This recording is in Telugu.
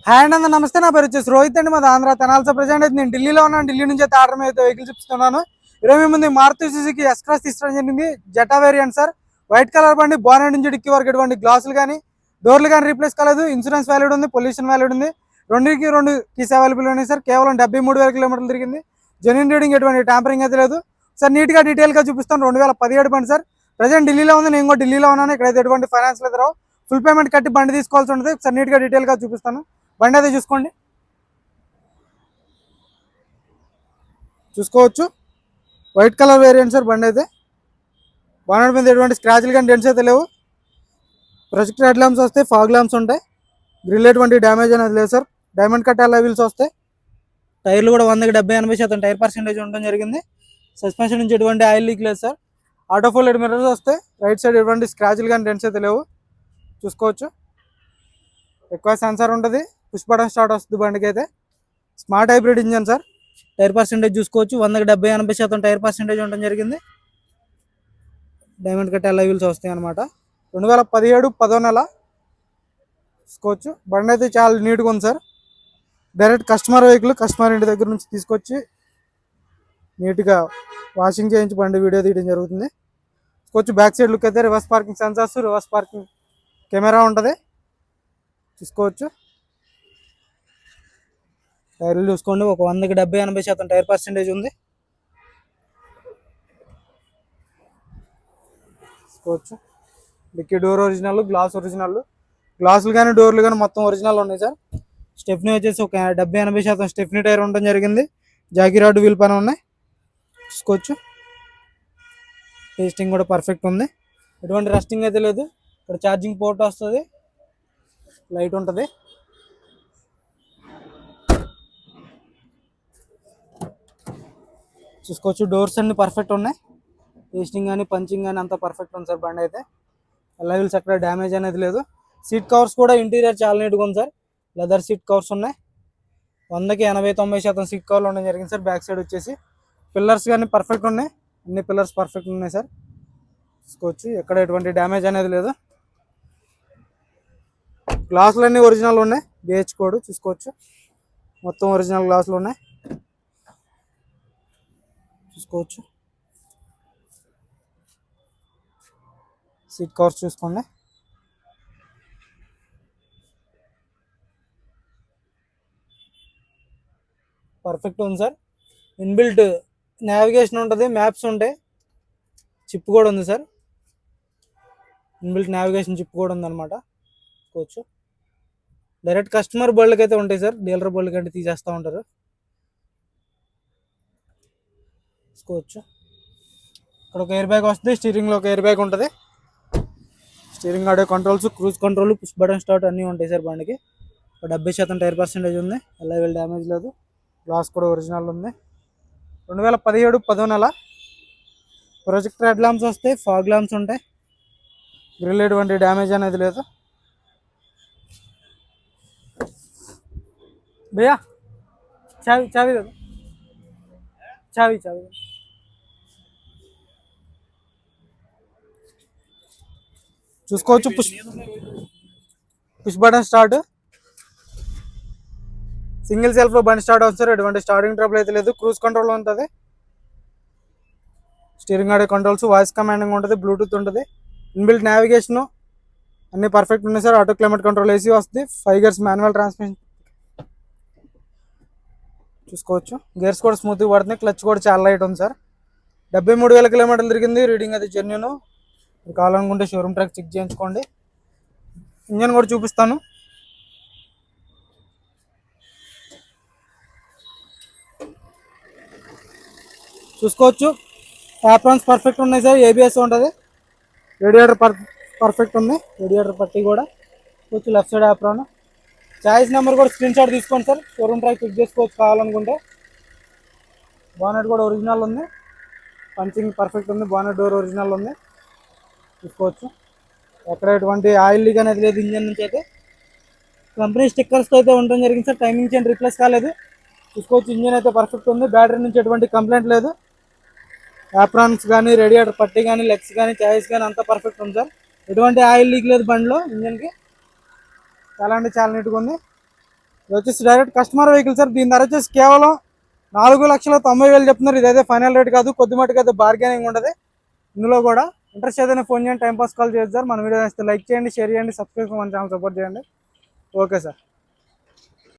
హాయ్ అండి, నమస్తే. నా పేరు వచ్చేసి రోహిత్ అండి. మాది ఆంధ్ర తెనాలి. ప్రజెంట్ అయితే నేను ఢిల్లీలో ఉన్నాను. ఢిల్లీ నుంచి అయితే ఆర్డర్ అయితే వెహికల్ చూపిస్తున్నాను. ఈరోజు ముందు మారుతి సుజుకి ఎస్ క్రాస్ తీసుకోవడం జరిగింది. Zeta variant sir, white colour బండి. బానెట్ నుంచి డిక్కీ వరకు ఎటువంటి గ్లాసులు కానీ డోర్లు కానీ రీప్లేస్ కాలేదు. ఇన్సూరెన్స్ వ్యాలిడ్ ఉంది, పొల్యూషన్ వ్యాలిడ్ ఉంది. రెండు కీస్ అవైలబుల్ ఉన్నాయి సార్. కేవలం 73,000 కిలోమీటర్లు తిరిగింది. జెన్యూన్ రీడింగ్, ఎటువంటి ట్యాంపరింగ్ అయితే లేదు సార్. నీట్గా డీటెయిల్గా చూపిస్తాను. 2017 బండి సార్. ప్రజెంట్ ఢిల్లీలో ఉంది, నేను కూడా ఢిల్లీలో ఉన్నాను. ఇక్కడైతే ఎటువంటి ఫైనాన్స్ లేదు, రావు. ఫుల్ పేమెంట్ కట్టి బండి తీసుకోవాల్సి ఉంటుంది సార్. నీట్గా డీటెయిల్గా చూపిస్తాను. బండి అయితే చూసుకోవచ్చు. White colour variant sir. బండి అయితే బానెట్ మీద ఎటువంటి స్క్రాచ్లు కానీ డెంట్స్ అయితే లేవు. ప్రొజెక్టర్ హెడ్ ల్యాంప్స్ వస్తాయి, ఫాగ్ ల్యాంప్స్ ఉంటాయి. గ్రిల్ ఎటువంటి డ్యామేజ్ అనేది లేదు సార్. డైమండ్ కట్ అలా వీల్స్ వస్తాయి. టైర్లు కూడా 100-80-80% టైర్ పర్సెంటేజ్ ఉండడం జరిగింది. సస్పెన్షన్ నుంచి ఎటువంటి ఆయిల్ లీక్ లేదు సార్. ఆటో ఫోల్డెడ్ మిర్రర్స్ వస్తాయి. రైట్ సైడ్ ఎటువంటి స్క్రాచ్లు కానీ డెంట్స్ అయితే లేవు. చూసుకోవచ్చు. ఎక్కువ సెన్సార్ ఉంటుంది. పుష్ బటన్ స్టార్ట్ వస్తుంది బండికి అయితే. Smart hybrid engine sir. Tyre percentage చూసుకోవచ్చు. 100-80-80% టైర్ పర్సెంటేజ్ ఉండడం జరిగింది. డైమండ్ కట్ అలా వీల్స్ వస్తాయి అనమాట. 2017 10వ నెల చూసుకోవచ్చు. బండి అయితే చాలా నీట్గా ఉంది sir. Direct customer vehicle, customer ఇంటి దగ్గర నుంచి తీసుకొచ్చి నీట్గా వాషింగ్ చేయించి బండి వీడియో తీయడం జరుగుతుంది. చూసుకోవచ్చు. బ్యాక్ సైడ్ లుక్ అయితే reverse parking sensors, reverse parking camera ఉంటుంది. చూసుకోవచ్చు. టైర్లు చూసుకోండి. ఒక 100-80-80% టైర్ పర్సెంటేజ్ ఉంది. చూసుకోవచ్చు. Dickey door original, glass original. గ్లాసులు కానీ డోర్లు కానీ మొత్తం ఒరిజినల్ ఉన్నాయి సార్. స్టెప్నీ వచ్చేసి ఒక 70-80% స్టెప్నీ టైర్ ఉండడం జరిగింది. జాకీ రాడ్ వీల్ పైన ఉన్నాయి. చూసుకోవచ్చు. టేస్టింగ్ కూడా పర్ఫెక్ట్ ఉంది. ఎటువంటి రస్టింగ్ అయితే లేదు. ఇక్కడ ఛార్జింగ్ పోర్ట్ వస్తుంది, లైట్ ఉంటుంది. చూసుకోవచ్చు. డోర్స్ అన్ని పర్ఫెక్ట్ ఉన్నాయి. టేస్టింగ్ కానీ పంచింగ్ కానీ అంతా పర్ఫెక్ట్ ఉంది సార్. బండి అయితే ఎలా వీల్స్ ఎక్కడ డ్యామేజ్ అనేది లేదు. సీట్ కవర్స్ కూడా ఇంటీరియర్ చాలా నీట్గా ఉంది సార్. లెదర్ సీట్ కవర్స్ ఉన్నాయి. 100-80-90% సీట్ కవర్లు ఉండడం జరిగింది సార్. బ్యాక్ సైడ్ వచ్చేసి పిల్లర్స్ కానీ పర్ఫెక్ట్ ఉన్నాయి. అన్ని పిల్లర్స్ పర్ఫెక్ట్ ఉన్నాయి సార్. చూసుకోవచ్చు. ఎక్కడ ఎటువంటి డ్యామేజ్ అనేది లేదు. గ్లాసులు అన్నీ ఒరిజినల్ ఉన్నాయి. బిహెచ్ కోడ్ చూసుకోవచ్చు. మొత్తం ఒరిజినల్ గ్లాసులు ఉన్నాయి. చూసుకోవచ్చు. సీట్ కవర్స్ చూసుకోండి. పర్ఫెక్ట్ ఉంది సార్. ఇన్బిల్ట్ నావిగేషన్ ఉంటుంది, మ్యాప్స్ ఉంటాయి. చిప్ కూడా ఉంది సార్. ఇన్బిల్ట్ నావిగేషన్ చిప్ కూడా ఉందన్నమాట. చూసుకోవచ్చు. డైరెక్ట్ కస్టమర్ బోర్డులకి అయితే ఉంటాయి సార్. డీలర్ బోర్డులకి అంటే తీసేస్తూ ఉంటారు. చూసుకోవచ్చు. ఇక్కడ ఒక ఎయిర్ బ్యాగ్ వస్తుంది. స్టీరింగ్లో ఒక ఎయిర్ బ్యాగ్ ఉంటుంది. Steering audio controls, cruise control, push button start అన్నీ ఉంటాయి సార్. బండికి 70% టైర్ పర్సెంటేజ్ ఉంది. ఎలా వీళ్ళు డ్యామేజ్ లేదు. గ్లాస్ కూడా ఒరిజినల్ ఉంది. 2017 10వ నెల. ప్రొజెక్టర్ హెడ్ ల్యాంప్స్ వస్తాయి, ఫాగ్ ల్యాంప్స్ ఉంటాయి. గ్రిల్ ఎటువంటి డ్యామేజ్ అనేది లేదు. భయ్యా చావి చావి కదా, చావి చావి. చూసుకోవచ్చు. Push button start. సింగిల్ సెల్ఫ్లో బండి స్టార్ట్ అవుతుంది సార్. ఎటువంటి స్టార్టింగ్ ట్రబుల్ అయితే లేదు. క్రూజ్ కంట్రోల్ ఉంటుంది. Steering audio controls, voice commanding ఉంటుంది, బ్లూటూత్ ఉంటుంది. ఇన్బిల్ట్ నావిగేషన్ అన్నీ పర్ఫెక్ట్ ఉన్నాయి sir. Auto climate control AC వస్తుంది. 5 గేర్స్ మాన్యువల్ ట్రాన్స్మిషన్. చూసుకోవచ్చు. గేర్స్ కూడా స్మూత్గా పడుతున్నాయి. క్లచ్ కూడా చాలా లైట్ ఉంది సార్. 73,000 కిలోమీటర్లు తిరిగింది. రీడింగ్ అది జెన్యూన్. మీరు కావాలనుకుంటే షోరూమ్ ట్రాక్ చెక్ చేయించుకోండి. ఇంజన్ కూడా చూపిస్తాను. చూసుకోవచ్చు. యాప్రాన్స్ పర్ఫెక్ట్ ఉన్నాయి సార్. ఏబిఎస్ ఉంటుంది. రేడియేటర్ పర్ఫెక్ట్ ఉంది. రేడియేటర్ పట్టి కూడా చూసుకోవచ్చు. Left side apron. Choice number కూడా స్క్రీన్ షాట్ తీసుకోండి సార్. షోరూమ్ ట్రాక్ చెక్ చేసుకోవచ్చు కావాలనుకుంటే. బానెట్ కూడా ఒరిజినల్ ఉంది. పంచింగ్ పర్ఫెక్ట్ ఉంది. బానెట్ డోర్ ఒరిజినల్ ఉంది. చూసుకోవచ్చు. ఎక్కడ ఎటువంటి ఆయిల్ లీక్ అనేది లేదు ఇంజన్ నుంచి అయితే. కంపెనీ స్టిక్కర్స్తో అయితే ఉండడం జరిగింది సార్. టైమింగ్ చైన్ రిప్లేస్ కాలేదు. చూసుకోవచ్చు. ఇంజన్ అయితే పర్ఫెక్ట్ ఉంది. బ్యాటరీ నుంచి ఎటువంటి కంప్లైంట్ లేదు. యాప్రాన్స్ కానీ, రేడియేటర్ పట్టి కానీ, లెగ్స్ కానీ, చాయిస్ కానీ అంతా పర్ఫెక్ట్ ఉంది సార్. ఎటువంటి ఆయిల్ లీక్ లేదు బండిలో. ఇంజన్కి చాలా అంటే చాలా నీట్గా ఉంది. ఇది వచ్చేసి డైరెక్ట్ కస్టమర్ వెహికల్ సార్. దీని ధర వచ్చేసి కేవలం 4,90,000 చెప్తున్నారు. ఇదైతే ఫైనల్ రేట్ కాదు, కొద్ది మటుకు అయితే బార్గెనింగ్ ఉంటుంది ఇందులో కూడా. ఇంట్రెస్ట్ ఏదైనా ఫోన్ చేయండి, టైం పాస్ కాల్ చేయొచ్చు సార్. మన వీడియో నచ్చితే లైక్ చేయండి, షేర్ చేయండి, సబ్స్క్రైబ్ మన ఛానల్ సపోర్ట్ చేయండి. Okay sir.